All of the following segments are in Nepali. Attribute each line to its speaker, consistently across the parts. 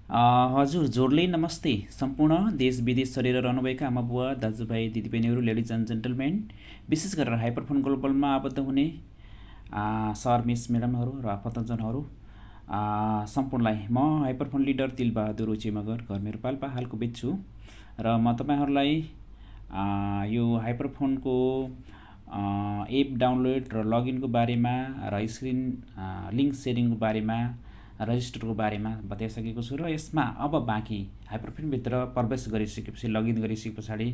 Speaker 1: हजुर जोडले नमस्ते सम्पूर्ण देश विदेश सरेर रहनुभएका आमा बुवा दाजुभाइ दिदीबहिनीहरू लेडिज एन्ड जेन्टलमेन विशेष गरेर हाइपरफोन ग्लोबलमा आबद्ध हुने सर मिस म्याडमहरू र आफन्तजनहरू सम्पूर्णलाई म हाइपरफोन लिडर तिलबहादुर उचे मगर घर मेरो पाल्पा हालको बेच्छु र म तपाईँहरूलाई यो हाइपरफोनको एप डाउनलोड र लगइनको बारेमा र स्क्रिन लिङ्क सेयरिङको बारेमा रजिस्टरको बारेमा बताइसकेको छु र यसमा अब बाँकी हाइपरफोनभित्र प्रवेश गरिसकेपछि लगइन गरिसके पछाडि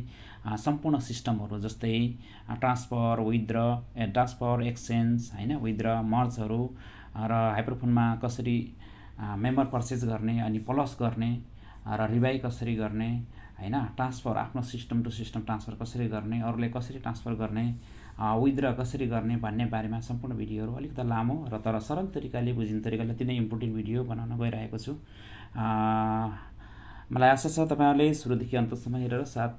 Speaker 1: सम्पूर्ण सिस्टमहरू जस्तै ट्रान्सफर एक्सचेन्ज होइन विथड्र मर्जहरू र हाइपरफोनमा कसरी मेम्बर पर्चेस गर्ने अनि प्लस गर्ने र रिभाइ कसरी गर्ने होइन ट्रान्सफर आफ्नो सिस्टम टु सिस्टम ट्रान्सफर कसरी गर्ने अरूले कसरी ट्रान्सफर गर्ने विथड्र कसरी गर्ने भन्ने बारेमा सम्पूर्ण भिडियोहरू अलिकति लामो र तर सरल तरिकाले बुझिने तरिकाले अति नै इम्पोर्टेन्ट भिडियो बनाउन गइरहेको छु। मलाई आशा छ तपाईँहरूले सुरुदेखि अन्तसम्म हेरेर साथ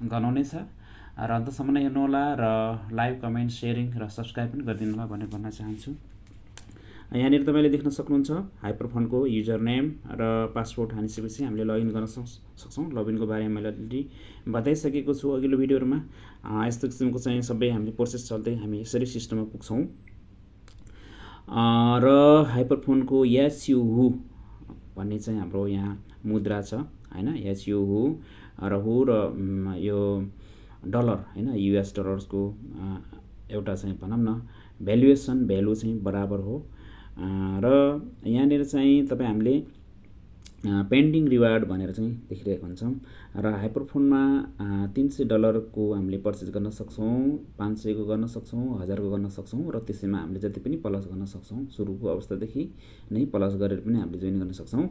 Speaker 1: गर्नुहुनेछ र अन्तसम्म नै हेर्नुहोला र लाइक कमेन्ट सेयरिङ र सब्सक्राइब पनि गरिदिनु होला भनेर भन्न चाहन्छु। यहाँनिर तपाईँले देख्न सक्नुहुन्छ हाइपरफोनको युजर नेम र पासवर्ड हानिसकेपछि हामीले लगइन गर्न सक्छौँ। लगइनको बारेमा मैले अलरेडी बताइसकेको छु अघिल्लो भिडियोहरूमा। यस्तो किसिमको चाहिँ सबै हामीले प्रोसेस चल्दै हामी यसरी सिस्टममा पुग्छौँ र हाइपरफोनको एचयु हु भन्ने चाहिँ हाम्रो यहाँ मुद्रा छ होइन। एचयु हु र यो डलर होइन युएस डलर्सको एउटा चाहिँ भनौँ न भ्यालु चाहिँ बराबर हो र यहाँनिर चाहिँ तपाईँ हामीले पेन्डिङ रिवार्ड भनेर चाहिँ देखिरहेको हुन्छौँ र हाइपरफोनमा $300 हामीले पर्चेस गर्न सक्छौँ, 500 को गर्न सक्छौँ, 1000 को गर्न सक्छौँ र त्यसैमा हामीले जति पनि प्लस गर्न सक्छौँ। सुरुको अवस्थादेखि नै प्लस गरेर पनि हामीले जोइन गर्न सक्छौँ।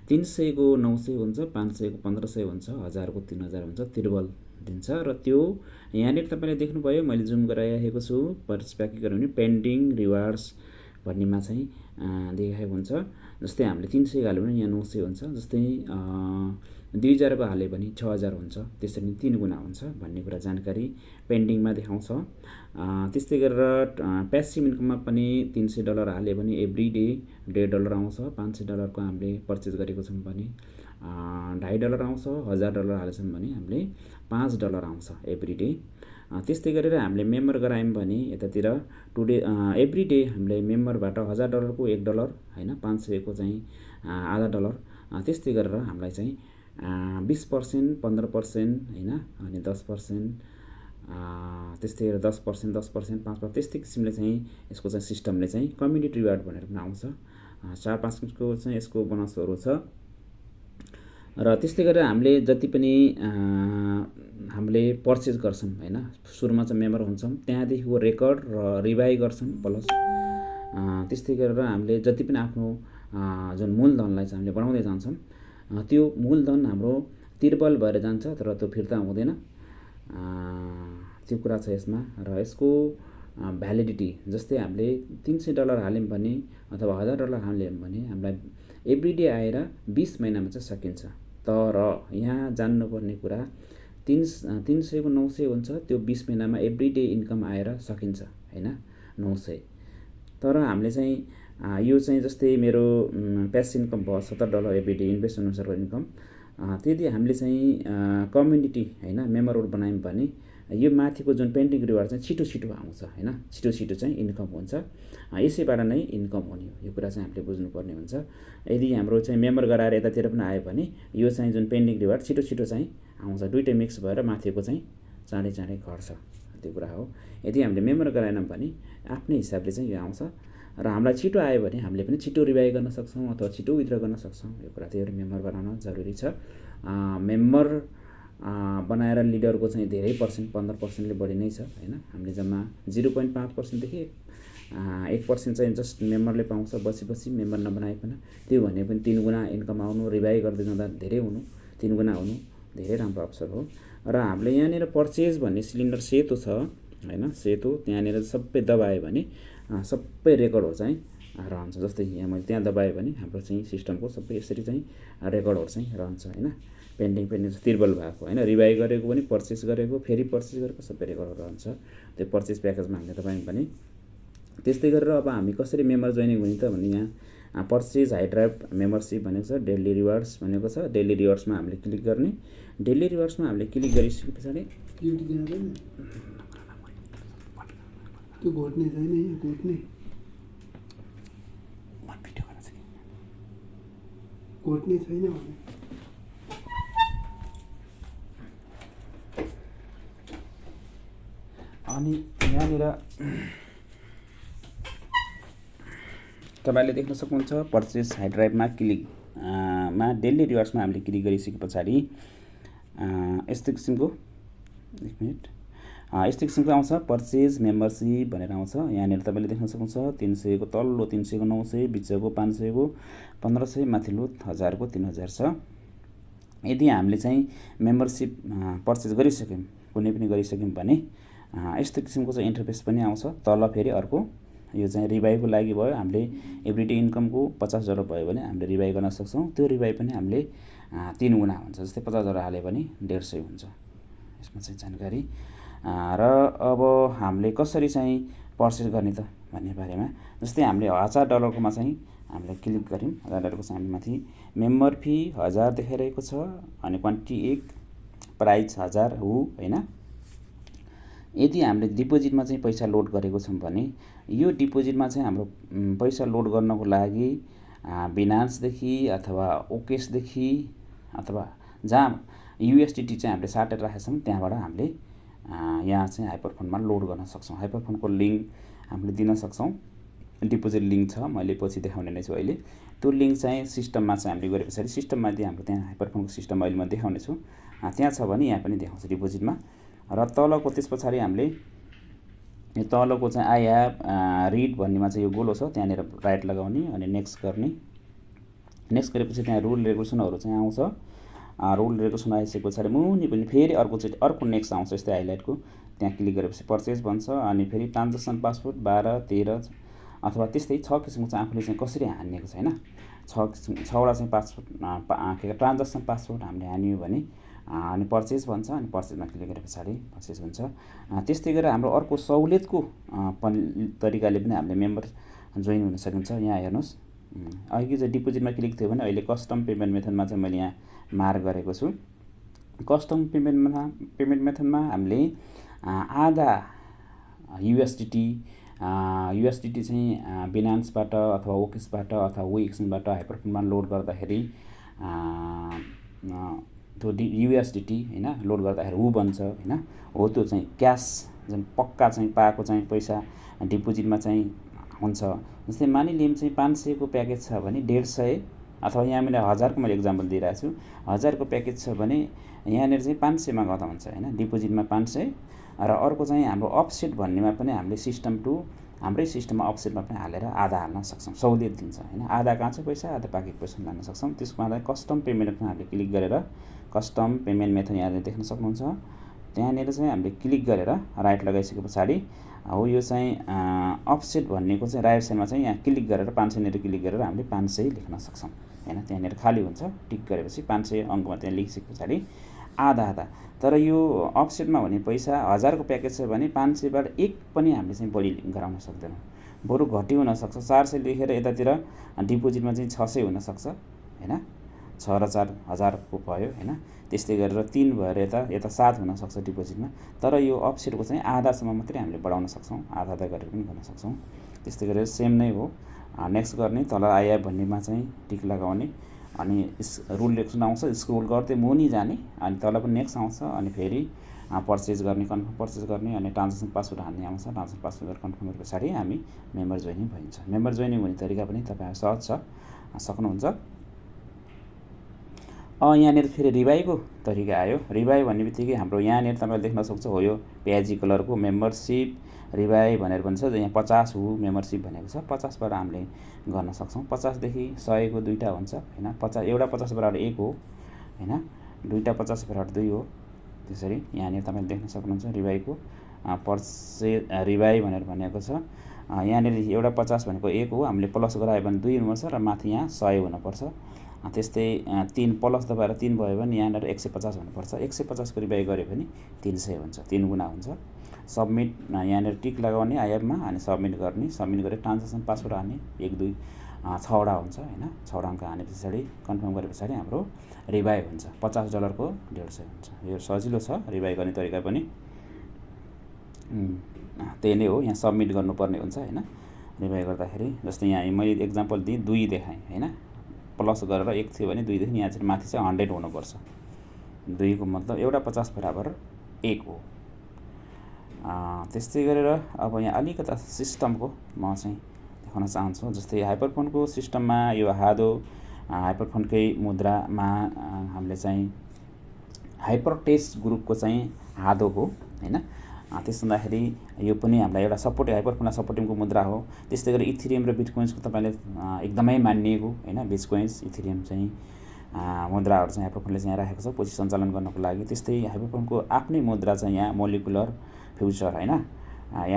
Speaker 1: 300 को 900 हुन्छ, 500 को 1500 हुन्छ, 1000 को 3000 हुन्छ, तिर्बल दिन्छ र त्यो यहाँनिर तपाईँले देख्नुभयो मैले जुम गराइरहेको छु। पर्सपेक्ट गर्यो भने पेन्डिङ रिवार्ड्स भन्नेमा चाहिँ देखाएको हुन्छ। जस्तै हामीले 300 हाल्यो भने यहाँ 900 हुन्छ, जस्तै 2000 को हाल्यो भने 6000 हुन्छ, त्यसरी 3 गुणा हुन्छ भन्ने कुरा जानकारी पेन्डिङमा देखाउँछ। त्यस्तै गरेर प्यासिभ इन्कममा पनि $300 हाल्यो भने एभ्री डे $1.5 आउँछ। $500 को हामीले पर्चेस गरेको छौँ भने $2.5 आउँछ। $1000 हालेछौँ भने हामीले $5 आउँछ एभ्री डे। त्यस्तै गरेर हामीले मेम्बर गरायौँ भने यतातिर एभ्री डे हामीले मेम्बरबाट $1000 को $1 होइन, 500 को चाहिँ आधा डलर। त्यस्तै गरेर हामीलाई चाहिँ 20%, 15% होइन, अनि 10%, त्यस्तै गरेर 10%, 10%, 5%, त्यस्तै किसिमले चाहिँ यसको चाहिँ सिस्टमले चाहिँ कम्युनिटी रिवार्ड भनेर पनि आउँछ। 4-5 किसिमको चाहिँ यसको बोनसहरू छ र त्यस्तै गरेर हामीले जति पनि हामीले पर्चेस गर्छौँ होइन, सुरुमा चाहिँ मेम्बर हुन्छौँ त्यहाँदेखिको रेकर्ड र रिभाइ गर्छौँ प्लस। त्यस्तै गरेर हामीले जति पनि आफ्नो जुन मूलधनलाई चाहिँ हामीले बढाउँदै जान्छौँ त्यो मूलधन हाम्रो तिर्बल भएर जान्छ तर त्यो फिर्ता हुँदैन। त्यो कुरा छ यसमा र यसको भ्यालिडिटी जस्तै हामीले $300 हाल्यौँ भने अथवा $1000 हाल्यौँ भने हामीलाई एभ्री डे आएर 20 महिनामा चाहिँ सकिन्छ। तर यहाँ जान्नुपर्ने कुरा 300 को 900 हुन्छ, त्यो 20 महिनामा एभ्री डे इन्कम आएर सकिन्छ होइन 900। तर हामीले चाहिँ यो चाहिँ जस्तै मेरो प्यासिभ इन्कम भयो $70 एभ्री डे इन्भेस्ट अनुसारको इन्कम। त्यदि हामीले चाहिँ कम्युनिटी होइन मेम्बरहरू बनायौँ भने यो माथिको जुन पेन्डिङ रिवार्ड चाहिँ छिटो आउँछ होइन, छिटो चाहिँ इन्कम हुन्छ। यसैबाट नै इन्कम हुने हो, यो कुरा चाहिँ हामीले बुझ्नुपर्ने हुन्छ। यदि हाम्रो चाहिँ मेम्बर गराएर यतातिर पनि आयो भने यो चाहिँ जुन पेन्डिङ रिवार्ड छिटो चाहिँ आउँछ, दुइटै मिक्स भएर माथिको चाहिँ चाँडै घट्छ, त्यो कुरा हो। यदि हामीले मेम्बर गराएनौँ भने आफ्नै हिसाबले चाहिँ यो आउँछ र हामीलाई छिटो आयो भने हामीले पनि छिटो रिभाइ गर्न सक्छौँ अथवा छिटो विथड्र गर्न सक्छौँ। यो कुरा त्यही मेम्बर बनाउन जरुरी छ। मेम्बर बनाएर लिडरको चाहिँ धेरै पर्सेन्ट 15%ले बढी नै छ होइन। हामीले जम्मा 0.5% देखि 1% चाहिँ जस्ट मेम्बरले पाउँछ बसी मेम्बर नबनाइकन। त्यो भने पनि 3 गुणा इन्कम आउनु, रिभाइ गर्दै जाँदा धेरै हुनु, 3 गुणा हुनु धेरै राम्रो अवसर हो। र हामीले यहाँनिर पर्चेस भन्ने सिलिन्डर सेतो छ होइन, सेतो त्यहाँनिर सबै दबायो भने सबै रेकर्डहरू चाहिँ रहन्छ। जस्तै यहाँ मैले त्यहाँ दबाएँ भने हाम्रो चाहिँ सिस्टमको सबै यसरी चाहिँ रेकर्डहरू चाहिँ रहन्छ होइन। पेन्डिङ तिर्बल भएको होइन, रिभाइ गरेको पनि पर्चेस गरेको फेरि पर्चेस गरेको सबै रेकर्डहरू रहन्छ त्यो पर्चेस प्याकेजमा हामीले दबायौँ भने। त्यस्तै गरेर अब हामी कसरी मेम्बर जोइनिङ हुने त भने यहाँ पर्चेज हाइड्राइभ मेम्बरसिप भनेको छ, डेली रिवार्ड्स भनेको छ। डेली रिवार्ड्समा हामीले क्लिक गर्ने। डेली रिवार्ड्समा हामीले क्लिक गरिसके पछाडि
Speaker 2: त्यो घोट्ने छैन, घोट्ने छैन भने
Speaker 1: अनि यहाँनिर तपाईँले देख्न सक्नुहुन्छ पर्चेज हाइड्राइभमा क्लिक मा डेली रिवार्ड्समा हामीले क्लिक गरिसके पछाडि यस्तो किसिमको एक मिनट यस्तो किसिमको आउँछ पर्चेज मेम्बरसिप भनेर आउँछ। यहाँनिर तपाईँले देख्न सक्नुहुन्छ 300 को तल्लो 300 को 900, बिचको 500 को 1500, माथिल्लो 1000 को 3000 छ। यदि हामीले चाहिँ मेम्बरसिप पर्चेज गरिसक्यौँ, कुनै पनि गरिसक्यौँ भने यस्तो किसिमको चाहिँ इन्टरफेस पनि आउँछ। तल फेरि अर्को यो चाहिँ रिभाइभको लागि भयो। हामीले एभ्रिडे इन्कमको 50,000 भयो भने हामीले रिभाइभ गर्न सक्छौँ। त्यो रिभाइभ पनि हामीले 3 गुणा हुन्छ। जस्तै 50,000 हाले भने 150 हुन्छ। यसमा चाहिँ जानकारी र अब हामीले कसरी चाहिँ पर्चेज गर्ने त भन्ने बारेमा, जस्तै हामीले $1000 चाहिँ हामीले क्लिक गऱ्यौँ। $1000 चाहिँ हामी माथि मेम्बर फी 1000 देखाइरहेको छ अनि क्वान्टिटी 1, प्राइस 1000 हो हैन। यदि हामीले डिपोजिटमा चाहिँ पैसा लोड गरेको छौँ भने यो डिपोजिटमा चाहिँ हाम्रो पैसा लोड गर्नको लागि बिनान्सदेखि अथवा ओकेसदेखि अथवा जहाँ USDT चाहिँ हामीले साटेर राखेका छौँ त्यहाँबाट हामीले यहाँ चाहिँ हाइपरफन्डमा लोड गर्न सक्छौँ। हाइपरफन्डको लिङ्क हामीले दिन सक्छौँ। डिपोजिट लिङ्क छ, मैले पछि देखाउने नै छु। अहिले त्यो लिङ्क चाहिँ सिस्टममा चाहिँ हामीले गरे पछाडि सिस्टममा दिए हाम्रो त्यहाँ हाइपरफन्डको सिस्टम अहिले म देखाउने छु। त्यहाँ छ भने यहाँ पनि देखाउँछ डिपोजिटमा। र तलको त्यस पछाडि हामीले यो तलको चाहिँ आई ह्याभ रिड भन्नेमा चाहिँ यो गोलो छ, त्यहाँनिर राइट लगाउने अनि नेक्स्ट गर्ने। नेक्स्ट गरेपछि त्यहाँ रुल रेगुलेसनहरू चाहिँ आउँछ। रुल रेगुलेसन आइसके पछाडि मुनि पनि फेरि अर्को नेक्स्ट आउँछ। यस्तै हाइलाइटको त्यहाँ क्लिक गरेपछि पर्चेज भन्छ अनि फेरि ट्रान्जेक्सन पासवर्ड 12, 13 अथवा त्यस्तै 6 किसिमको चाहिँ आफूले चाहिँ कसरी हान्नेको छ हैन। 6वटा चाहिँ पासवर्ड ट्रान्जेक्सन पासवर्ड हामीले हान्यो भने अनि पर्चेज भन्छ अनि पर्चेजमा क्लिक गरे पछाडि पर्चेज हुन्छ। त्यस्तै गरेर हाम्रो अर्को सहुलियतको तरिकाले पनि हामीले मेम्बर जोइन हुन सकिन्छ। यहाँ हेर्नुहोस्, अघि चाहिँ डिपोजिटमा क्लिक थियो भने अहिले कस्टम पेमेन्ट मेथडमा चाहिँ मैले यहाँ मार्क गरेको छु। कस्टम पेमेन्ट मेथडमा हामीले आधा USDT चाहिँ बिनान्सबाट अथवा ओकेसबाट अथवा वेक्सबाट हाइपरफन्डमा लोड गर्दाखेरि त्यो USDT हैन लोड गर्दाखेरि ऊ बन्छ हैन। हो त्यो चाहिँ क्यास जुन पक्का चाहिँ पाएको चाहिँ पैसा डिपोजिटमा चाहिँ हुन्छ। जस्तै मानिलिउँ चाहिँ 500 को प्याकेज छ भने 150 अथवा यहाँ मैले 1000 को मैले एक्जाम्पल दिइरहेको छु। 1000 को प्याकेज छ भने यहाँनिर चाहिँ 500 मा गर्दा हुन्छ हैन। डिपोजिटमा 500 र अर्को चाहिँ हाम्रो अफसेट भन्नेमा पनि हामीले सिस्टम टु हाम्रै सिस्टममा अफसेटमा पनि हालेर आधा हाल्न सक्छौँ। सहुलियत दिन्छ हैन। आधा काँचो पैसा आधा पाकेको पैसा हाल्न सक्छौँ। त्यसमा कस्टम पेमेन्टमा हामीले क्लिक गरेर कस्टम पेमेन्ट मेथड यहाँले देख्न सक्नुहुन्छ। त्यहाँनिर चाहिँ हामीले क्लिक गरेर राइट लगाइसके पछाडि हो यो चाहिँ अफसेट भन्नेको चाहिँ राइट साइडमा चाहिँ यहाँ क्लिक गरेर 500 नेर क्लिक गरेर हामीले 500 लेख्न सक्छौँ हैन। त्यहाँनिर खाली हुन्छ, टिक गरेपछि 500 अङ्कमा त्यहाँ लेखिसके पछाडि आधा। तर यो अफसेटमा भने पैसा 1000 को प्याकेज छ भने 500 बाट 1 पनि हामीले चाहिँ बढी गराउन सक्दैनौँ, बरु घटी हुन सक्छ। 400 लेखेर यतातिर डिपोजिटमा चाहिँ 600 हुन सक्छ हैन। 6 र 4 1000 को भयो हैन। त्यस्तै गरेर 3 भएर यता 7 हुन सक्छ डिपोजिटमा। तर यो अफसेटको चाहिँ आधासम्म मात्रै हामीले बढाउन सक्छौँ, आधा गरेर पनि गर्न सक्छौँ। त्यस्तै गरेर सेम नै हो। नेक्स्ट गर्ने तल आइएफ भन्नेमा चाहिँ टिक लगाउने अनि रुल रेगुलेसन आउँछ। स्क्रोल गर्दै मुनि जाने अनि तल पनि नेक्स्ट आउँछ अनि फेरि पर्चेज गर्ने, कन्फर्म पर्चेज गर्ने अनि ट्रान्जेक्सन पासवर्ड हाल्ने आउँछ। ट्रान्जेक्सन पासवर्ड कन्फर्म गरे पछाडि हामी मेम्बर जोइनिङ भइन्छ। मेम्बर जोइनिङ हुने तरिका पनि तपाईहरु सहज छ, सक्नुहुन्छ। यहाँनिर फेरि रिभाइभको तरिका आयो। रिभाइभ भन्ने बित्तिकै हाम्रो यहाँनिर तपाईले देख्न सक्नुहुन्छ हो यो प्याजी कलरको मेम्बरसिप रिभाइभ भनेर भन्छ। यहाँ 50 हो मेम्बरसिप भनेको छ। 50 बाट हामीले गर्न सक्छौँ। 50 देखि 100 को दुईटा हुन्छ हैन। 50 एउटा 50 बाट 1 हो हैन। दुईटा 50 बाट 2 हो। त्यसरी यहाँनिर तपाईले देख्न सक्नुहुन्छ रिभाइभको रिभाइभ भनेर भनेको छ। यहाँनिर एउटा 50 भनेको 1 हो, हामीले प्लस गरायो भने 2 हुनुपर्छ र माथि यहाँ 100 हुनुपर्छ। त्यस्तै 3 प्लस दबाएर 3 भयो भने यहाँनिर 150 हुनुपर्छ। 150 को रिभाइभ गऱ्यो भने 300 हुन्छ, 3 गुणा हुन्छ। सबमिट यहाँनिर टिक लगाउने आइएफमा अनि सबमिट गर्ने। सबमिट गरेर ट्रान्जेक्सन पासवर्ड हाल्ने 1 2 6वटा हुन्छ हैन। 6वटा अङ्क हाने पछाडि कन्फर्म गरे पछाडि हाम्रो रिभाइ हुन्छ। $50 को 150 हुन्छ। यो सजिलो छ रिभाइ गर्ने तरिका पनि। त्यही नै हो, यहाँ सबमिट गर्नुपर्ने हुन्छ हैन। रिभाइ गर्दाखेरि जस्तै यहाँ मैले एक्जाम्पल दिएँ 2 देखाएँ हैन। प्लस गरेर 1 थियो भने 2 देखि यहाँ चाहिँ माथि चाहिँ 100 हुनुपर्छ। 2 को मतलब एउटा 50 बराबर 1 हो। त्यस्तै गरेर अब यहाँ अलिकता सिस्टमको म चाहिँ देखाउन चाहन्छु। जस्तै हाइपरफोनको सिस्टममा यो हादो हाइपरफोनकै मुद्रामा हामीले चाहिँ हाइपरटेक्स्ट ग्रुपको चाहिँ हादो हो हैन। त्यसो हुँदाखेरि यो पनि हामीलाई एउटा सपोर्ट हाइपरफोनलाई सपोर्टिङको मुद्रा हो। त्यस्तै गरी इथेरियम र बिटकोइन्सको तपाईँले एकदमै मानिएको हैन। बिटकोइन्स इथेरियम चाहिँ मुद्राहरू चाहिँ हाइपरफोनले चाहिँ राखेको छ पछि सञ्चालन गर्नको लागि। त्यस्तै हाइपरफोनको आफ्नै मुद्रा चाहिँ यहाँ मोलिकुलर फ्युचर हैन,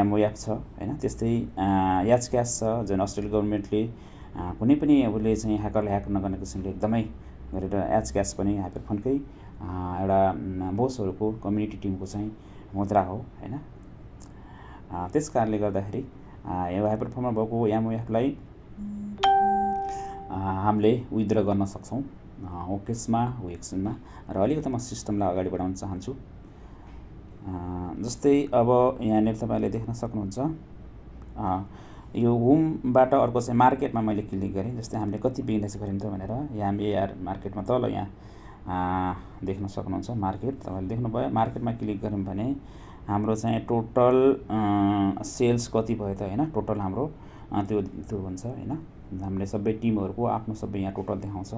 Speaker 1: एमओएफ छ हैन। त्यस्तै याच क्यास छ जुन अस्ट्रेलिया गभर्नमेन्टले कुनै पनि उसले चाहिँ ह्याकरले ह्याक नगर्ने किसिमले एकदमै गरेर याच क्यास पनि हाइपरफोनकै एउटा बोसहरूको कम्युनिटी टिमको चाहिँ मुद्रा हो हैन। त्यस कारणले गर्दाखेरि यो हाइपरफोनमा भएको एमओएफलाई हामीले विथड्र गर्न सक्छौँ ओकेसमा वेक्सनमा। र अलिकति म सिस्टमलाई अगाडि बढाउन चाहन्छु। जस्तै अब यहाँनिर तपाईँले देख्न सक्नुहुन्छ यो होमबाट अर्को चाहिँ मार्केटमा मैले क्लिक गरेँ। जस्तै हामीले कति बिजनेस गऱ्यौँ त भनेर यहाँ एआर मार्केटमा तल यहाँ देख्न सक्नुहुन्छ मार्केट। तपाईँले देख्नुभयो मार्केटमा क्लिक गऱ्यौँ भने हाम्रो चाहिँ टोटल सेल्स कति भयो त हैन। टोटल हाम्रो त्यो हुन्छ हैन। हामीले सबै टिमहरूको आफ्नो सबै यहाँ टोटल देखाउँछ।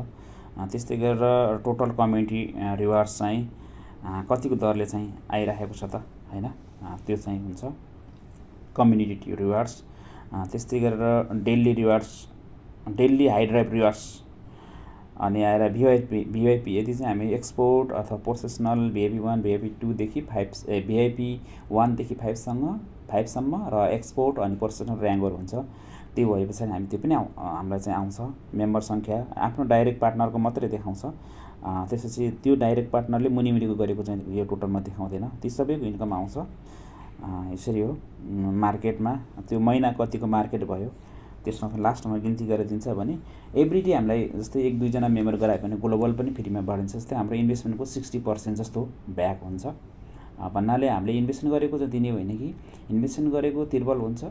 Speaker 1: त्यस्तै गरेर टोटल कम्युनिटी रिवार्ड्स चाहिँ कतिको दरले चाहिँ आइराखेको छ त हैन, त्यो चाहिँ हुन्छ कम्युनिटी रिवार्ड्स। त्यस्तै गरेर daily rewards, daily high drive rewards अनि आएर भिआइपी यदि चाहिँ हामी एक्सपोर्ट अथवा प्रोफेसनल भिआइपी 1 भिआइपी 2 देखि 5 भिआइपी 1 देखि 5 सम्म र एक्सपोर्ट अनि प्रोफेसनल र्याङ्कवर हुन्छ। त्यो भए पछाडि हामी त्यो पनि हामीलाई चाहिँ आउँछ। मेम्बर सङ्ख्या आफ्नो डाइरेक्ट पार्टनरको मात्रै देखाउँछ। त्यसपछि त्यो डाइरेक्ट पार्टनरले मुनिमुनिको गरेको चाहिँ यो टोटलमा देखाउँदैन, ती सबैको इन्कम आउँछ। यसरी हो मार्केटमा त्यो महिना कतिको मार्केट भयो त्यसमा लास्टमा गिन्ती गरेर दिन्छ भने एभ्री डे हामीलाई जस्तै 1-2 जना मेम्बर गरायो भने ग्लोबल पनि फ्रीमा बढिन्छ। जस्तै हाम्रो इन्भेस्टमेन्टको 60% जस्तो ब्याक हुन्छ। भन्नाले हामीले इन्भेस्टमेन्ट गरेको चाहिँ दिने होइन कि इन्भेस्टमेन्ट गरेको तिर्बल हुन्छ।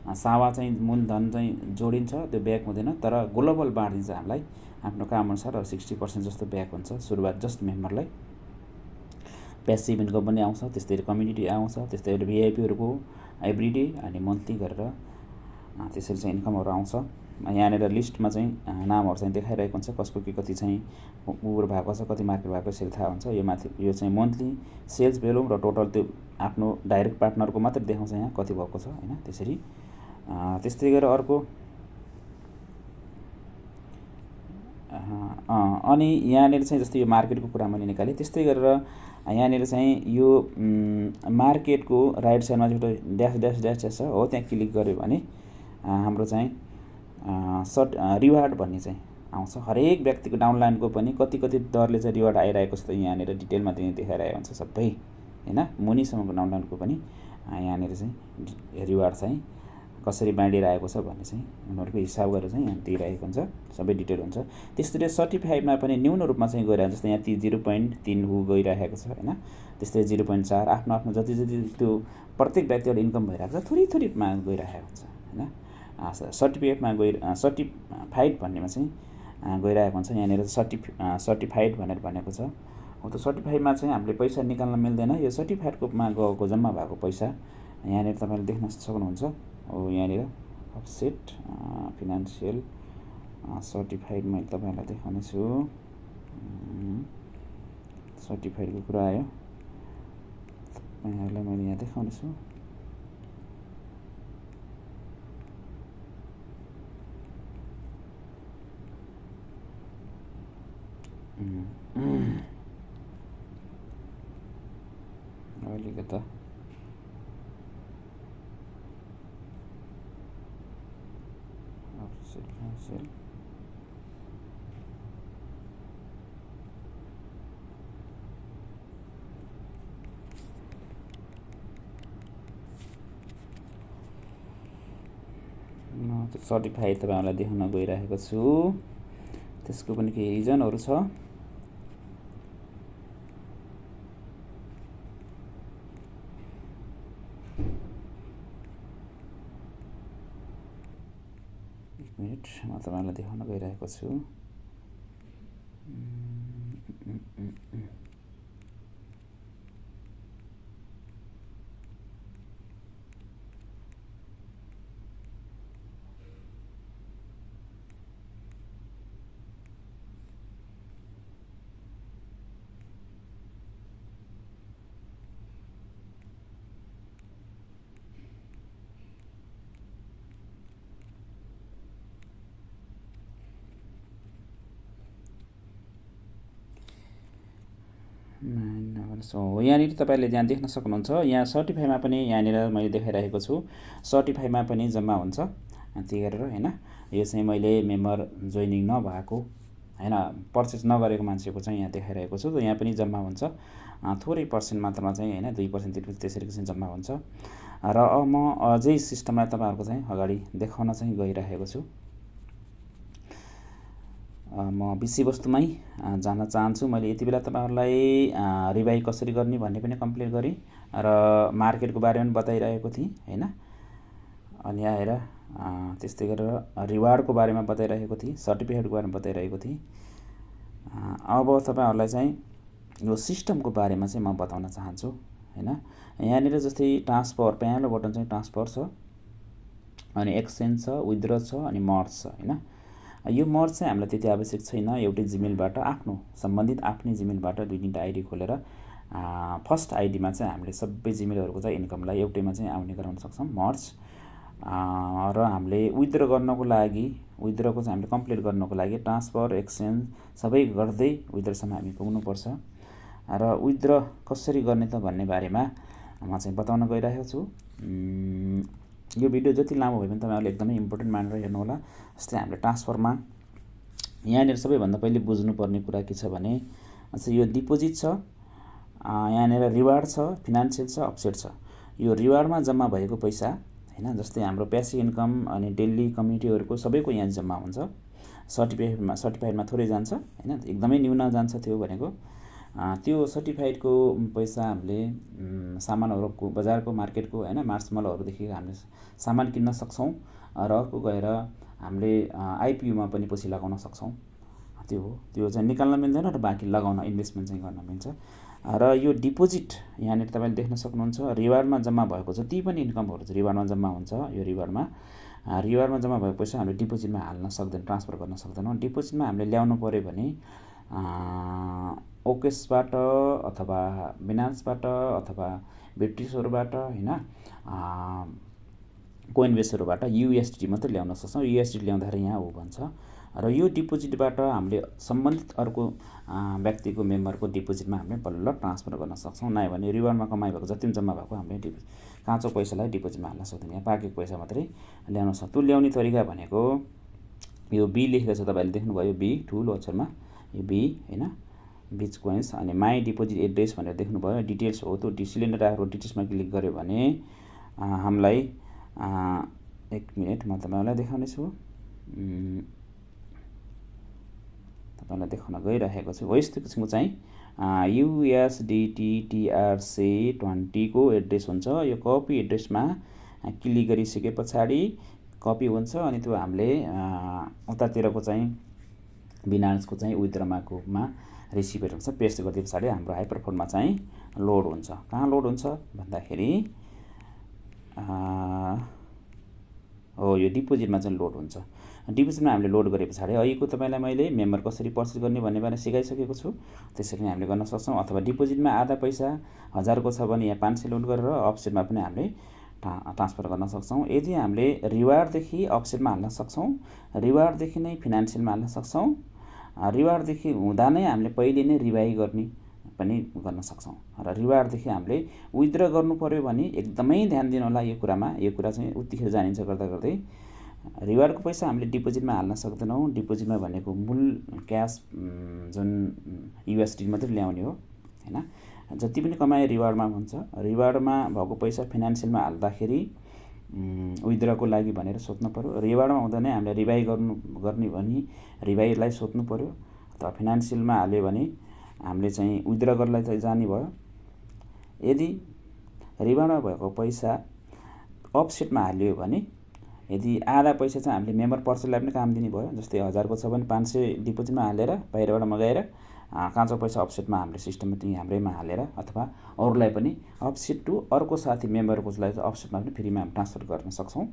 Speaker 1: सावा चाहिँ मूलधन चाहिँ जोडिन्छ, त्यो ब्याक हुँदैन, तर ग्लोबल बाँडिन्छ हामीलाई आफ्नो कामअनुसार। र 60% जस्तो ब्याक हुन्छ सुरुवात जस्ट मेम्बरलाई। प्यासिभ इन्कम पनि आउँछ, त्यस्तै कम्युनिटी आउँछ, त्यस्तै भिआइपीहरूको एभ्री डे अनि मन्थली गरेर त्यसरी चाहिँ इन्कमहरू आउँछ। यहाँनिर लिस्टमा चाहिँ नामहरू चाहिँ देखाइरहेको हुन्छ कसको के कति चाहिँ उबर भएको छ, कति मार्केट भएको यसरी थाहा हुन्छ। यो माथि यो चाहिँ मन्थली सेल्स भ्यालु र टोटल त्यो आफ्नो डाइरेक्ट पार्टनरको मात्रै देखाउँछ यहाँ कति भएको छ हैन। त्यसरी त्यस्तै गरेर अर्को अनि यहाँनिर चाहिँ जस्तै यो मार्केटको कुरा मैले निकालेँ। त्यस्तै गरेर यहाँनिर चाहिँ यो मार्केटको राइट साइडमा एउटा ड्यास ड्यास ड्यास ड्यास छ हो, त्यहाँ क्लिक गर्यो भने हाम्रो चाहिँ रिवार्ड भन्ने चाहिँ आउँछ। हरेक व्यक्तिको डाउनलाइनको पनि कति कति दरले चाहिँ रिवार्ड आइरहेको छ त यहाँनिर डिटेलमा देखाइरहेको हुन्छ सबै हैन। मुनिसम्मको डाउनलाइनको पनि यहाँनिर चाहिँ रिवार्ड चाहिँ कसरी बाँडिरहेको छ भन्ने चाहिँ उनीहरूको हिसाब गरेर चाहिँ यहाँ दिइरहेको हुन्छ, सबै डिटेल हुन्छ। त्यस्तै सर्टिफाइडमा पनि न्यून रूपमा चाहिँ गइरहेको जस्तै यहाँ 0.3 गइरहेको छ हैन। त्यस्तै 0.4 आफ्नो आफ्नो जति जति त्यो प्रत्येक व्यक्तिको इन्कम भइरहेको छ थोरै थोरैमा गइरहेको हुन्छ हैन। सर्टिफाइड भन्नेमा चाहिँ गइरहेको हुन्छ। यहाँनिर सर्टिफाइड भनेर भनेको छ। हो त सर्टिफाइडमा चाहिँ हामीले पैसा निकाल्न मिल्दैन। यो सर्टिफाइडकोमा गएको जम्मा भएको पैसा यहाँनिर तपाईँले देख्न सक्नुहुन्छ। हो यहाँनिर अफसेट फिनान्सियल सर्टिफाइड मैले तपाईँलाई देखाउने छु। सर्टिफाइडको कुरा आयो तपाईँहरूलाई मैले यहाँ देखाउने छु। अलिकता अफसेट सर्टिफाइड तपाईँहरूलाई देखाउन गइरहेको छु। त्यसको पनि केही रिजनहरू छ। एक मिनट, म तपाईँहरूलाई देखाउन गइरहेको छु। यहाँनिर तपाईँले यहाँ देख्न सक्नुहुन्छ, यहाँ सर्टिफाईमा पनि यहाँनिर मैले देखाइरहेको छु। सर्टिफाईमा पनि जम्मा हुन्छ त्यही गरेर होइन। यो चाहिँ मैले मेम्बर जोइनिङ नभएको होइन, पर्चेस नगरेको मान्छेको चाहिँ यहाँ देखाइरहेको छु। त यहाँ पनि जम्मा हुन्छ थोरै पर्सेन्ट मात्रामा चाहिँ होइन, 2% 3% त्यसरी चाहिँ जम्मा हुन्छ। र म अझै सिस्टमलाई तपाईँहरूको चाहिँ अगाडि देखाउन चाहिँ गइरहेको छु। म विषयवस्तुमै जान चाहन्छु। मैले यति बेला तपाईँहरूलाई रिभाइ कसरी गर्ने भन्ने पनि कम्प्लिट गरेँ र मार्केटको बारेमा पनि बताइरहेको थिएँ होइन। अनि आएर त्यस्तै गरेर रिवार्डको बारेमा बताइरहेको थिएँ, सर्टिफिकेटको बारेमा बताइरहेको थिएँ। अब तपाईँहरूलाई चाहिँ यो सिस्टमको बारेमा चाहिँ म बताउन चाहन्छु होइन। यहाँनिर जस्तै ट्रान्सफर, पहेँलो बटन चाहिँ ट्रान्सफर छ, अनि एक्सचेन्ज छ, विथड्र छ, अनि मर्ज छ होइन। यो मर्ज चाहिँ हामीलाई त्यति आवश्यक छैन। एउटै जिमेलबाट आफ्नो सम्बन्धित आफ्नै जिमेलबाट 2-3टा आइडी खोलेर फर्स्ट आइडीमा चाहिँ हामीले सबै जिमेलहरूको चाहिँ इन्कमलाई एउटैमा चाहिँ आउने गराउन सक्छौँ मर्ज। र हामीले विथड्र गर्नको लागि, विथड्रको चाहिँ हामीले कम्प्लिट गर्नको लागि ट्रान्सफर, एक्सचेन्ज सबै गर्दै विथड्रसम्म हामी पुग्नुपर्छ। र विथड्र कसरी गर्ने त भन्ने बारेमा म चाहिँ बताउन गइरहेको छु। यो भिडियो जति लामो भयो भने तपाईँहरूले एकदमै इम्पोर्टेन्ट मानेर हेर्नु होला। जस्तै हामीले ट्रान्सफरमा यहाँनिर सबैभन्दा पहिले बुझ्नुपर्ने कुरा के छ भने, यो डिपोजिट छ, यहाँनिर रिवार्ड छ, फिनान्सियल छ, अफसेट छ। यो रिवार्डमा जम्मा भएको पैसा होइन, जस्तै हाम्रो प्यासिभ इन्कम अनि डेली कम्युनिटीहरूको सबैको यहाँ जम्मा हुन्छ। सर्टिफाइडमा थोरै जान्छ होइन, एकदमै न्यून जान्छ त्यो भनेको। त्यो सर्टिफाइडको पैसा हामीले सामानहरूको बजारको मार्केटको होइन, मार्च मलहरूदेखि हामीले सामान किन्न सक्छौँ। र अर्को गएर हामीले आइपिओमा पनि पछि लगाउन सक्छौँ। त्यो हो, त्यो चाहिँ निकाल्न मिल्दैन र बाँकी लगाउन, इन्भेस्टमेन्ट चाहिँ गर्न मिल्छ। र यो डिपोजिट यहाँनिर तपाईँले देख्न सक्नुहुन्छ, रिवार्डमा जम्मा भएको जति पनि इन्कमहरू चाहिँ रिवार्डमा जम्मा हुन्छ। यो रिवार्डमा जम्मा भएको पैसा हामीले डिपोजिटमा हाल्न सक्दैनौँ, ट्रान्सफर गर्न सक्दैनौँ। डिपोजिटमा हामीले ल्याउनु पऱ्यो भने ओकेसबाट अथवा बिनान्सबाट अथवा बिट्रिसहरूबाट होइन, कोइनबेसहरूबाट युएसडी मात्रै ल्याउन सक्छौँ। युएसडी ल्याउँदाखेरि यहाँ ऊ भन्छ। र यो डिपोजिटबाट हामीले सम्बन्धित अर्को व्यक्तिको मेम्बरको डिपोजिटमा हामीले बल्ल ट्रान्सफर गर्न सक्छौँ। नयाँ भने रिवार्डमा कमाइ भएको जति पनि जम्मा भएको हामीले काँचो पैसालाई डिपोजिटमा हाल्न सक्दैन, यहाँ पाकेको पैसा मात्रै ल्याउन सक्छ। त्यो ल्याउने तरिका भनेको यो बी लेखेको छ, तपाईँले देख्नुभयो बी ठुलो अक्षरमा, यो बी होइन, बिच कोइन्स, अनि माई डिपोजिट एड्रेस भनेर देख्नुभयो, डिटेल्स हो। त्यो सिलिन्डर राखेको डिटेल्समा क्लिक गऱ्यो भने हामीलाई एक मिनट म तपाईँलाई देखाउने छु, तपाईँलाई देखाउन गइरहेको छु। हो यस्तो किसिमको चाहिँ USDT-TRC20 को एड्रेस हुन्छ। यो कपी एड्रेसमा क्लिक गरिसके पछाडि कपी हुन्छ, अनि त्यो हामीले उतातिरको चाहिँ बिनान्सको चाहिँ विथड्रमाकोमा रिसिभर हुन्छ, पेस्ट गरिदिए पछाडि हाम्रो हाइपरफोनमा चाहिँ लोड हुन्छ। कहाँ लोड हुन्छ भन्दाखेरि हो, यो डिपोजिटमा चाहिँ लोड हुन्छ। डिपोजिटमा हामीले लोड गरे पछाडि अहिलेको तपाईँलाई मैले मेम्बर कसरी पर्चेस गर्ने भन्ने बारे सिकाइसकेको छु। त्यसरी नै हामीले गर्न सक्छौँ। अथवा डिपोजिटमा आधा पैसा 1000 को छ भने यहाँ 500 लोड गरेर अफसेटमा पनि हामीले ट्रान्सफर गर्न सक्छौँ। यदि हामीले रिवार्डदेखि अफसेटमा हाल्न सक्छौँ, रिवार्डदेखि नै फिनान्सियलमा हाल्न सक्छौँ, रिवार्डदेखि हुँदा नै हामीले पहिले नै रिभाइ गर्ने पनि गर्न सक्छौँ। र रिवार्डदेखि हामीले विथड्र गर्नु पर्यो भने एकदमै ध्यान दिनु होला यो कुरामा। यो कुरा चाहिँ उतिखेर जानिन्छ गर्दा गर्दै रिवार्डको पैसा हामीले डिपोजिटमा हाल्न सक्दैनौँ। डिपोजिटमा भनेको मूल क्यास जुन युएसडी मात्रै ल्याउने हो होइन। जति पनि कमाइ रिवार्डमा हुन्छ, रिवार्डमा भएको पैसा फिनान्सियलमा हाल्दाखेरि विथड्रको लागि भनेर सोध्नु पऱ्यो। रिवार्डमा हुँदा नै हामीले रिभाइ गर्ने भने रिभाइलाई सोध्नु पऱ्यो। अथवा फिनान्सियलमा हाल्यो भने हामीले चाहिँ विथड्र गर्नलाई चाहिँ जाने भयो। यदि रिवार्डमा भएको पैसा अफसेटमा हाल्यो भने यदि आधा पैसा चाहिँ हामीले मेम्बर पर्सनलाई पनि काम दिने भयो। जस्तै 1000 को छ भने 500 डिपोजिटमा हालेर बाहिरबाट मगाएर काँचो पैसा अफसेटमा हामीले सिस्टमेटिक हाम्रैमा हालेर अथवा अरूलाई पनि अफसेट टु अर्को साथी मेम्बरकोलाई अफसेटमा पनि फ्रीमा हामी ट्रान्सफर गर्न सक्छौँ।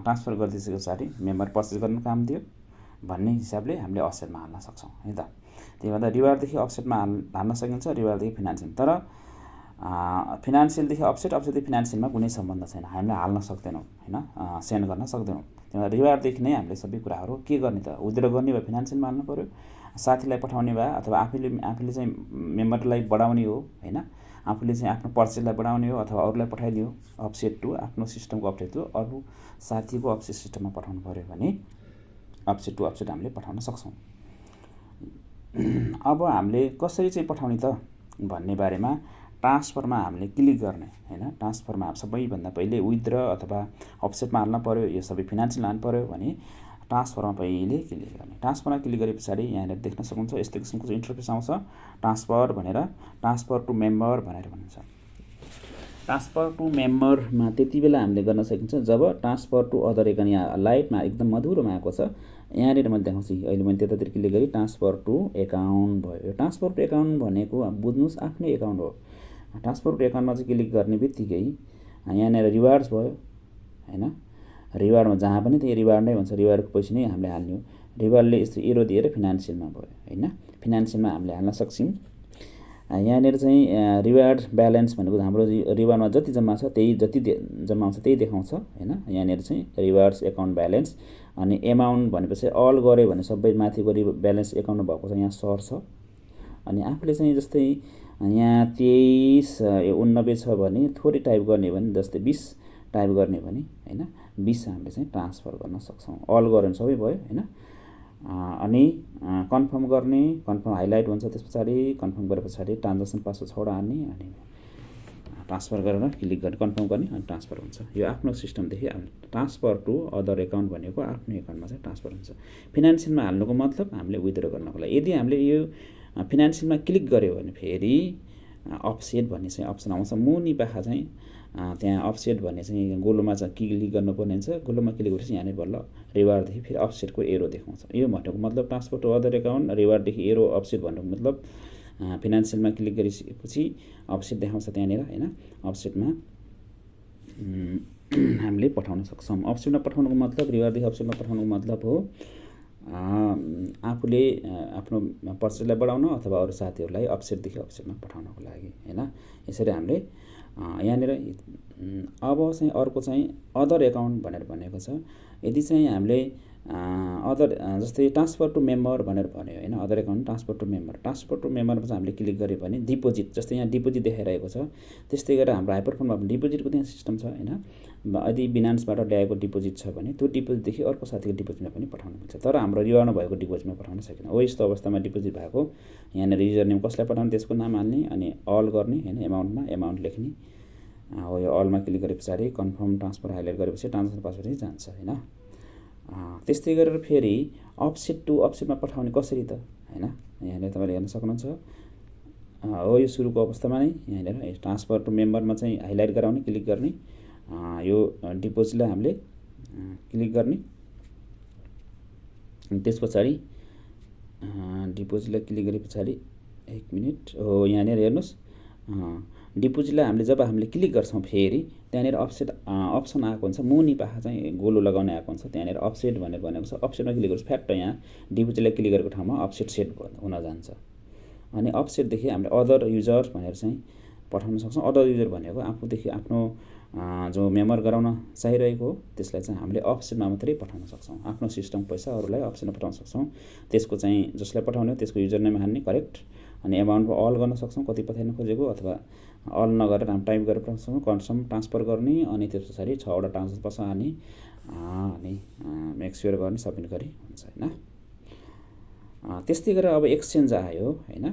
Speaker 1: ट्रान्सफर गरिदिएको पछाडि मेम्बर पर्चेस गर्न काम दियो भन्ने हिसाबले हामीले अफसेटमा हाल्न सक्छौँ है त। त्यही भएर रिवार्डदेखि अफसेटमा हाल्न सकिन्छ, रिवार्डदेखि फिनान्सियल। तर फिनान्सियलदेखि अफसेट, अफसेटदेखि फिनान्सियलमा कुनै सम्बन्ध छैन, हामीले हाल्न सक्दैनौँ होइन, सेन्ड गर्न सक्दैनौँ। त्यही भएर रिवार्डदेखि नै हामीले सबै कुराहरू के गर्ने त, विथड्र गर्ने भए फिनान्सियलमा हाल्नु पऱ्यो, साथीलाई पठाउने भए अथवा आफूले चाहिँ मेम्बरलाई बढाउने हो होइन, आफूले चाहिँ आफ्नो पर्चेसलाई बढाउने हो अथवा अरूलाई पठाइदियो अफसेट टु आफ्नो सिस्टमको अफसेट टु अरू साथीको अफसेट सिस्टममा पठाउनु पऱ्यो भने अफसेट टु अफसेट हामीले पठाउन सक्छौँ। अब हामीले कसरी चाहिँ पठाउने त भन्ने बारेमा ट्रान्सफरमा हामीले क्लिक गर्ने होइन। ट्रान्सफरमा सबैभन्दा पहिले विथड्र अथवा अफसेटमा हाल्न पऱ्यो, यो सबै फिनान्सियल हाल्नु पऱ्यो भने ट्रान्सफरमा पहिले क्लिक गर्ने। ट्रान्सफरमा क्लिक गरे पछाडि यहाँनिर देख्न सक्नुहुन्छ यस्तो किसिमको इन्टरफेस आउँछ। ट्रान्सफर भनेर ट्रान्सफर टु मेम्बर भनेर भनिन्छ। ट्रान्सफर टु मेम्बरमा त्यति बेला हामीले गर्न सकिन्छ जब ट्रान्सफर टु अदर एकाउन्ट, यहाँ लाइटमा एकदम मधुरोमा आएको छ, यहाँनिर मैले देखाउँछु। अहिले मैले त्यतातिर क्लिक गरेँ, ट्रान्सफर टु एकाउन्ट भयो। यो ट्रान्सफर टु एकाउन्ट भनेको बुझ्नुहोस् आफ्नै एकाउन्ट हो। ट्रान्सफर टु एकाउन्टमा चाहिँ क्लिक गर्ने बित्तिकै यहाँनिर रिवार्ड्स भयो होइन। रिवार्डमा जहाँ पनि त्यही रिवार्ड नै भन्छ, रिवार्डको पैसा नै हामीले हाल्ने हो। रिवार्डले यस्तो एरो दिएर फिनान्सियलमा भयो होइन, फिनान्सियलमा हामीले हाल्न सक्छौँ। यहाँनिर चाहिँ रिवार्ड ब्यालेन्स भनेको हाम्रो रिवार्डमा जति जम्मा छ त्यही जति जम्मा आउँछ त्यही देखाउँछ होइन। यहाँनिर चाहिँ रिवार्ड्स एकाउन्ट ब्यालेन्स अनि एमाउन्ट भनेपछि अल गऱ्यो भने सबै माथिको ब्यालेन्स एकाउन्टमा भएको छ यहाँ सर्छ। अनि आफूले चाहिँ जस्तै यहाँ 2389 छ भने थोरै टाइप गर्ने भने जस्तै 20 टाइप गर्ने भने होइन 20 हामीले चाहिँ ट्रान्सफर गर्न सक्छौँ। अल गऱ्यो भने सबै भयो होइन। अनि कन्फर्म गर्ने, कन्फर्म हाइलाइट हुन्छ, त्यस पछाडि कन्फर्म गरे पछाडि ट्रान्जेक्सन पासवर्ड छवटा हाल्ने अनि ट्रान्सफर गरेर क्लिक गर्ने, कन्फर्म गर्ने अनि ट्रान्सफर हुन्छ। यो आफ्नो सिस्टमदेखि ट्रान्सफर टु अदर एकाउन्ट भनेको आफ्नो एकाउन्टमा चाहिँ ट्रान्सफर हुन्छ। फिनान्सियलमा हाल्नुको मतलब हामीले विथड्र गर्नको लागि। यदि हामीले यो फिनान्सियलमा क्लिक गऱ्यो भने फेरि अफसेट भन्ने चाहिँ अप्सन आउँछ। मुनि पाखा चाहिँ त्यहाँ अफसेट भन्ने चाहिँ गोलोमा चाहिँ क्लिक गर्नुपर्ने हुन्छ। गोलोमा क्लिक गरेपछि यहाँनिर बल्ल रिवार्डदेखि फेरि अफसेटको एरो देखाउँछ। यो भनेको मतलब ट्रान्सफर टु अदर एकाउन्ट, रिवार्डदेखि एरो अफसेट भनेको मतलब फिनान्सियलमा क्लिक गरेपछि अफसेट देखाउँछ त्यहाँनिर होइन। अफसेटमा हामीले पठाउन सक्छौँ। अफसेटमा पठाउनुको मतलब, रिवार्डदेखि अफसेटमा पठाउनुको मतलब हो आफूले आफ्नो पर्चेसलाई बढाउन अथवा अरू साथीहरूलाई अफसेटदेखि अफसेटमा पठाउनको लागि होइन। यसरी हामीले यहाँनिर अब चाहिँ अर्को चाहिँ अदर एकाउन्ट भनेर भनेको छ। यदि चाहिँ हामीले अदर जस्तै ट्रान्सफर टु मेम्बर भनेर भन्यो होइन, other account transfer to member. Transfer to मेम्बरमा चाहिँ हामीले क्लिक गऱ्यो भने डिपोजिट, जस्तै यहाँ डिपोजिट देखाइरहेको छ त्यस्तै गरेर हाम्रो हाइपरफोनमा पनि डिपोजिटको त्यहाँ सिस्टम छ होइन। यदि बिनान्सबाट ल्याएको डिपोजिट छ भने त्यो डिपोजिटदेखि अर्को साथीको डिपोजिटमा पनि पठाउनु मिल्छ। तर हाम्रो रिवार्डमा भएको डिपोजिटमा पठाउन सकिन्न। हो यस्तो अवस्थामा डिपोजिट भएको यहाँनिर युजर नेम कसलाई पठाउने त्यसको नाम हाल्ने अनि अल गर्ने होइन, एमाउन्टमा एमाउन्ट लेख्ने हो। यो अलमा क्लिक गरे पछाडि कन्फर्म ट्रान्सफर हाइलाइट गरेपछि ट्रान्सफर पासवर्ड चाहिँ जान्छ होइन। त्यस्तै गरेर फेरि अफसेट टु अफसेटमा पठाउने कसरी त होइन, यहाँनिर तपाईँले हेर्न सक्नुहुन्छ। हो यो सुरुको अवस्थामा नै यहाँनिर ट्रान्सफर टु मेम्बरमा चाहिँ हाइलाइट गराउने क्लिक गर्ने, यो डिपोजिटलाई हामीले क्लिक गर्ने त्यस पछाडि डिपोजिटलाई क्लिक गरे पछाडि 1 मिनट हो यहाँनिर हेर्नुहोस्। डिपोजिटलाई जब हामीले क्लिक गर्छौँ फेरि त्यहाँनिर अप्सन आएको हुन्छ। मुनि पाखा चाहिँ गोलो लगाउने आएको हुन्छ, त्यहाँनिर अफसेट भनेर भनेको छ। अफसेटमा क्लिक गरेपछि फ्याट्ट यहाँ डिपोजिटलाई क्लिक गरेको ठाउँमा अफसेट सेट हुन जान्छ। अनि अफसेटदेखि हामीले अदर युजर भनेर चाहिँ पठाउन सक्छौँ। अदर युजर भनेको आफूदेखि आफ्नो जो मेम्बर गराउन चाहिरहेको हो त्यसलाई चाहिँ हामीले अफसेटमा मात्रै पठाउन सक्छौँ। आफ्नो सिस्टम पैसा अरूलाई अफसेटमा पठाउन सक्छौँ। त्यसको चाहिँ जसलाई पठाउने हो त्यसको युजर नेम हाल्ने करेक्ट, अनि एमाउन्टको अल गर्न सक्छौँ कति पठाउन खोजेको, अथवा अल नगरेर हामी टाइप गरेर पठाउन सक्छौँ। कन्फर्म ट्रान्सफर गर्ने अनि त्यस पछाडि 6वटा ट्रान्सफर पास हाल्ने अनि मेक स्योर गर्ने, सबमिट गरी हुन्छ होइन। त्यस्तै गरेर अब एक्सचेन्ज आयो होइन।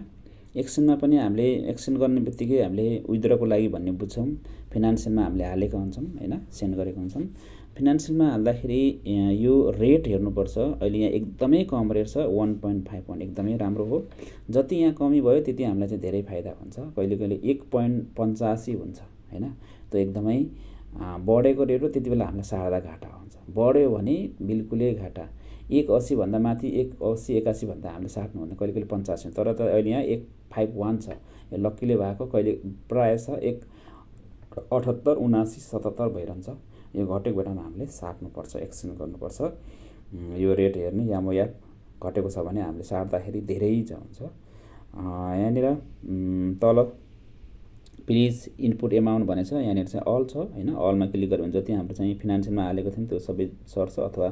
Speaker 1: एक्सचेन्जमा पनि हामीले एक्सचेन्ज गर्ने बित्तिकै हामीले विथड्रको लागि भन्ने बुझ्छौँ। फिनान्सियलमा हामीले हालेका हुन्छौँ होइन, सेन्ड गरेका हुन्छौँ। फिनान्सियलमा हाल्दाखेरि यो रेट हेर्नुपर्छ। अहिले यहाँ एकदमै कम रेट छ, 1.51 एकदमै राम्रो हो। जति यहाँ कमी भयो त्यति हामीलाई चाहिँ धेरै फाइदा हुन्छ। कहिले कहिले 1.85 हुन्छ होइन, त्यो एकदमै बढेको रेट हो। त्यति बेला हामीलाई सार्दा घाटा हुन्छ। बढ्यो भने बिल्कुलै घाटा। 1.80 भन्दा माथि 1.80 81 भन्दा हामीले साट्नु हुँदैन, कहिले कहिले 85। तर त अहिले यहाँ 1.51 छ, यो लक्कीले भएको। कहिले प्रायः छ 1.78 79 77 भइरहन्छ। यो घटेको बेलामा हामीले साट्नुपर्छ, एक्सचेन्ज गर्नुपर्छ। यो रेट हेर्ने यामोयाप घटेको छ भने हामीले साट्दाखेरि धेरै हुन्छ। यहाँनिर तल प्लिज इनपुट एमाउन्ट भनेछ, यहाँनिर चाहिँ अल छ होइन। अलमा क्लिक गऱ्यो भने जति हाम्रो चाहिँ फिनान्सियलमा हालेको थियौँ त्यो सबै सर्छ, अथवा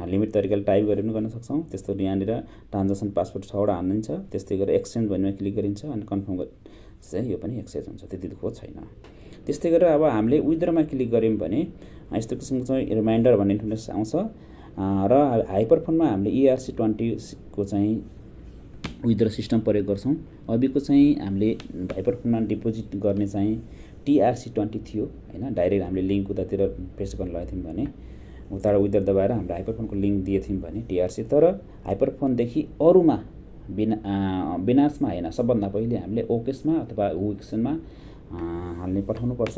Speaker 1: लिमिट तरिकाले टाइप गरेर पनि गर्न सक्छौँ। त्यस्तो यहाँनिर ट्रान्जेक्सन पासवर्ड 6वटा हाल्नुहुन्छ। त्यस्तै गरेर एक्सचेन्ज भन्नेमा क्लिक गरिन्छ अनि कन्फर्म चाहिँ यो पनि एक्सचेन्ज हुन्छ, त्यति दुःख छैन। त्यस्तै गरेर अब हामीले विथड्रमा क्लिक गऱ्यौँ भने यस्तो किसिमको चाहिँ रिमाइन्डर भन्ने इन्फर्मेसन आउँछ। र हाइपरफोनमा हामीले ERC20 को चाहिँ विथड्र सिस्टम प्रयोग गर्छौँ। अभिको चाहिँ हामीले हाइपरफोनमा डिपोजिट गर्ने चाहिँ TRC20 थियो होइन। डाइरेक्ट हामीले लिङ्क उतातिर पेस्ट गर्न लगाएको थियौँ भने उताबाट विथड्र दबाएर हाम्रो हाइपरफोनको लिङ्क दिएको थियौँ भने TRC। तर हाइपरफोनदेखि अरूमा बिनासमा होइन, सबभन्दा पहिले हामीले ओकेसमा अथवा हुक्सनमा हाल्ने पठाउनुपर्छ।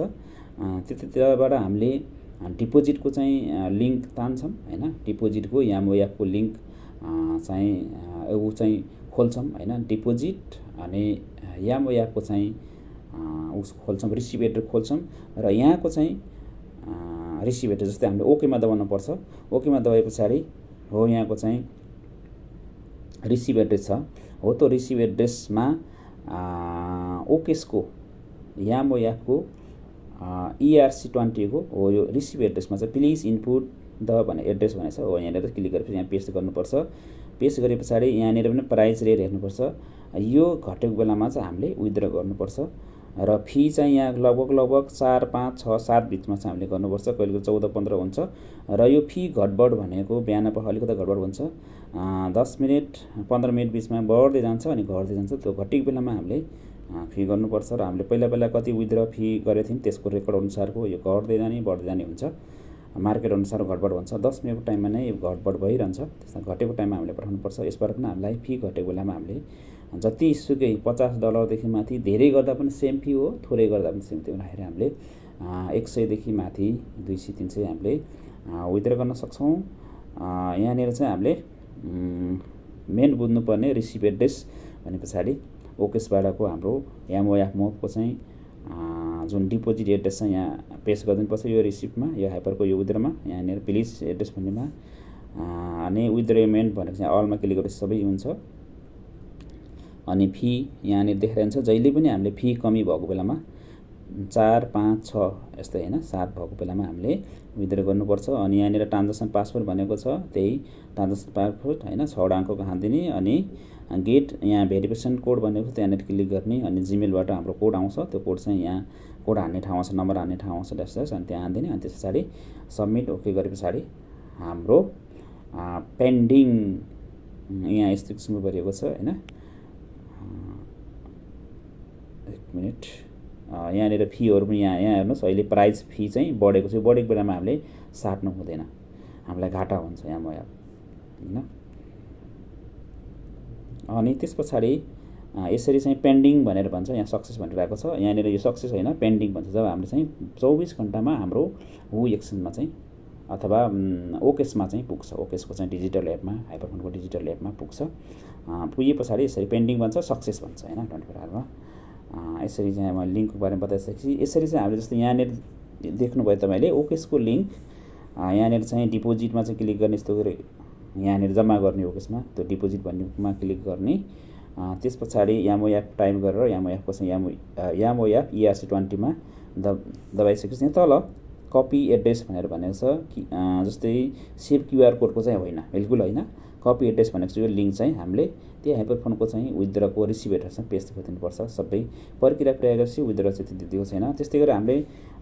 Speaker 1: त्यतिबाट हामीले डिपोजिटको चाहिँ लिङ्क तान्छौँ होइन। डिपोजिटको यामोयापको लिङ्क चाहिँ ऊ चाहिँ खोल्छौँ होइन। डिपोजिट अनि यामोयापको चाहिँ उस खोल्छौँ, रिसिभ एड्रेस खोल्छौँ। र यहाँको चाहिँ रिसिभ एड्रेस जस्तै हामीले ओकेमा दबाउनु पर्छ। ओकेमा दबाए पछाडि हो यहाँको चाहिँ रिसिभ एड्रेस छ हो, त्यो रिसिभ एड्रेसमा ओकेसको यामोयापको ERC20 को हो यो रिसिभ एड्रेसमा चाहिँ प्लिज इनपुट द भन्ने एड्रेस भनेछ हो। यहाँनिर क्लिक गरेपछि यहाँ पेस्ट गर्नुपर्छ। पेस्ट गरे पछाडि यहाँनिर पनि प्राइस रेट हेर्नुपर्छ। यो घटेको बेलामा चाहिँ हामीले विथड्र गर्नुपर्छ। र फी चाहिँ यहाँ लगभग 4 5 6 7 बिचमा चाहिँ हामीले गर्नुपर्छ। कहिले 14 15 हुन्छ। र यो फी घटबड भनेको बिहान पख अलिकति घटबड हुन्छ, 10 मिनट 15 मिनट बिचमा बढ्दै जान्छ अनि घट्दै जान्छ। त्यो घटेको बेलामा हामीले फी गर्नुपर्छ। र हामीले पहिला कति विथड्र फी गरेको थियौँ त्यसको रेकर्ड अनुसारको यो घट्दै जाने बढ्दै जाने हुन्छ। मार्केट अनुसार घटबड हुन्छ। 10 मिनटको टाइममा नै यो घटबड भइरहन्छ। त्यसमा घटेको टाइममा हामीले पठाउनुपर्छ। यसबाट पनि हामीलाई फी घटेको बेलामा हामीले जतिसुकै $50 देखि माथि, धेरै गर्दा पनि सेम फी हो, थोरै गर्दा पनि सेम फी हुँदाखेरि हामीले 100 देखि माथि 200 300 हामीले विथड्र गर्न सक्छौँ। यहाँनिर चाहिँ हामीले मेन बुझ्नुपर्ने रिसिभ एड्रेस भने पछाडि ओकेसबाटको हाम्रो यामोयाप मोबको चाहिँ जुन डिपोजिट एड्रेस छ यहाँ पेस्ट गरिदिनुपर्छ यो रिसिप्टमा, यो हाइपरको यो विथड्रमा। यहाँनिर प्लिज एड्रेस भन्नेमा अनि विथड्र एमाउन्ट भनेको चाहिँ अलमा क्लिक गरेपछि सबै हुन्छ। अनि फी यहाँनिर देखाइरहन्छ। जहिले पनि हामीले फी कमी भएको बेलामा 4 5 6 यस्तै होइन 7 भएको बेलामा हामीले विथड्र गर्नुपर्छ। अनि यहाँनिर ट्रान्जेक्सन पासवर्ड भनेको छ, त्यही ट्रान्जेक्सन पासवर्ड होइन 6 अङ्कको हालिदिने। अनि गेट यहाँ भेरिफिकेसन कोड भनेको त्यहाँनिर क्लिक गर्ने। अनि जिमेलबाट हाम्रो कोड आउँछ, त्यो कोड चाहिँ यहाँ कोड हाल्ने ठाउँ आउँछ, नम्बर हाल्ने ठाउँ आउँछ ड्यास अनि त्यहाँ हालिदिने। अनि त्यस पछाडि सबमिट ओके गरे पछाडि हाम्रो पेन्डिङ यहाँ यस्तो किसिमको गरिएको छ होइन। 1 मिनट यहाँनिर फीहरू पनि यहाँ हेर्नुहोस्। अहिले प्राइस फी चाहिँ बढेको छ। बढेको बेलामा हामीले साट्नु हुँदैन, हामीलाई घाटा हुन्छ यामोयाप होइन। अनि त्यस पछाडि यसरी चाहिँ पेन्डिङ भनेर भन्छ, यहाँ सक्सेस भनेर आएको छ। यहाँनिर यो सक्सेस होइन पेन्डिङ भन्छ। जब हामीले चाहिँ 24 घन्टामा हाम्रो हु एक्सचेन्जमा चाहिँ अथवा ओकेसमा चाहिँ पुग्छ, ओकेसको चाहिँ डिजिटल एपमा, हाइपरफोनको डिजिटल एपमा पुग्छ। पुगे पछाडि यसरी पेन्डिङ भन्छ, सक्सेस भन्छ होइन 24 आवरमा। यसरी चाहिँ मैले लिङ्कको बारेमा बताइसकेपछि यसरी चाहिँ हामीले जस्तो यहाँनिर देख्नुभयो तपाईँले ओकेसको लिङ्क यहाँनिर चाहिँ डिपोजिटमा चाहिँ क्लिक गर्ने, यस्तो गरी यहाँनिर जम्मा गर्ने ओकेसमा त्यो डिपोजिट भन्नेमा क्लिक गर्ने। त्यस पछाडि यामोयाप टाइप गरेर यामोयापको चाहिँ यामोयाप ERC20 मा दबाइसकेपछि यहाँ तल कपी एड्रेस भनेर भनेको छ कि जस्तै सेभ QR कोडको चाहिँ होइन, बिल्कुल होइन। कपी एड्रेस भनेको चाहिँ यो लिङ्क चाहिँ हामीले त्यो हाइपरफोनको चाहिँ विथड्रको रिसिभ एड्रेसमा पेस्ट गरिदिनुपर्छ। सबै प्रक्रिया प्रयोग गरेपछि विथड्र चाहिँ त्यति दिएको छैन। त्यस्तै गरेर हामीले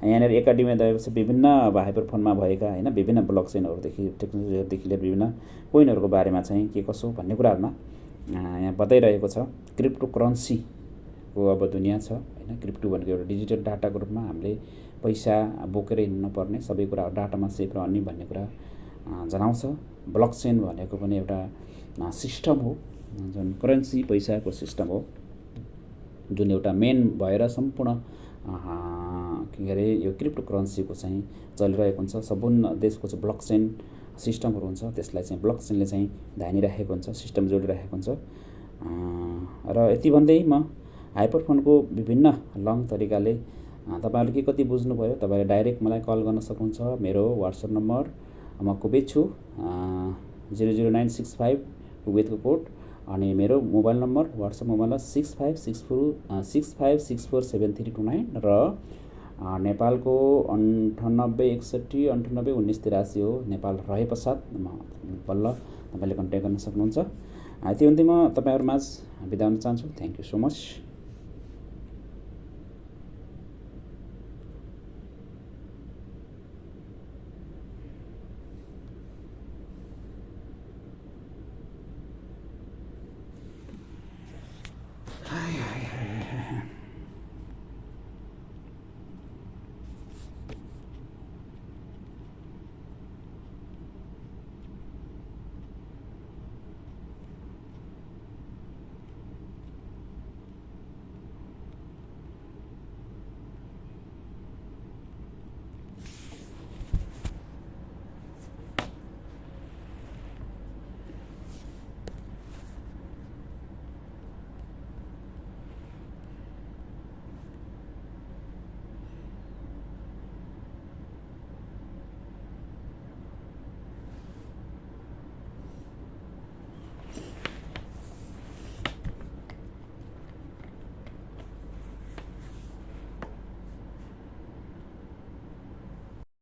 Speaker 1: यहाँनिर एकाडेमीमा दबाएपछि विभिन्न अब हाइपरफोनमा भएका होइन विभिन्न ब्लक चेनहरूदेखि टेक्नोलोजीहरूदेखि लिएर विभिन्न कोइनहरूको बारेमा चाहिँ के कसो भन्ने कुराहरूमा यहाँ बताइरहेको छ क्रिप्टो करेन्सीको अब दुनियाँ छ हैन। क्रिप्टो भनेको एउटा डिजिटल डाटाको रूपमा हामीले पैसा बोकेर हिँड्नु पर्ने सबै कुरा डाटामा सेभ रहने भन्ने कुरा जनाउँछ। ब्लकचेन भनेको पनि एउटा सिस्टम हो, जुन करेन्सी पैसाको सिस्टम हो, जुन एउटा मेन भएर सम्पूर्ण के अरे यो क्रिप्टो करेन्सीको चाहिँ चलिरहेको हुन्छ। सम्पूर्ण देशको चाहिँ ब्लकचेन सिस्टमहरू हुन्छ, त्यसलाई चाहिँ ब्लकचेनले चाहिँ धानिराखेको हुन्छ, सिस्टम जोडिराखेको हुन्छ। र यति भन्दै म हाइपरफोनको विभिन्न लङ तरिकाले तपाईँहरूले के कति बुझ्नुभयो तपाईँले डाइरेक्ट मलाई कल गर्न सक्नुहुन्छ। मेरो WhatsApp नम्बर म कुवेत छु 00965 कुवेतको कोड, अनि मेरो मोबाइल नम्बर WhatsApp मोबाइल 65647329 र नेपालको 9861981983 हो। नेपाल रहे पश्चात बल्ल तपाईँले कन्ट्याक्ट गर्न सक्नुहुन्छ। यति भन्दै म तपाईँहरूमाझ बिदा हुन चाहन्छु। Thank you so much.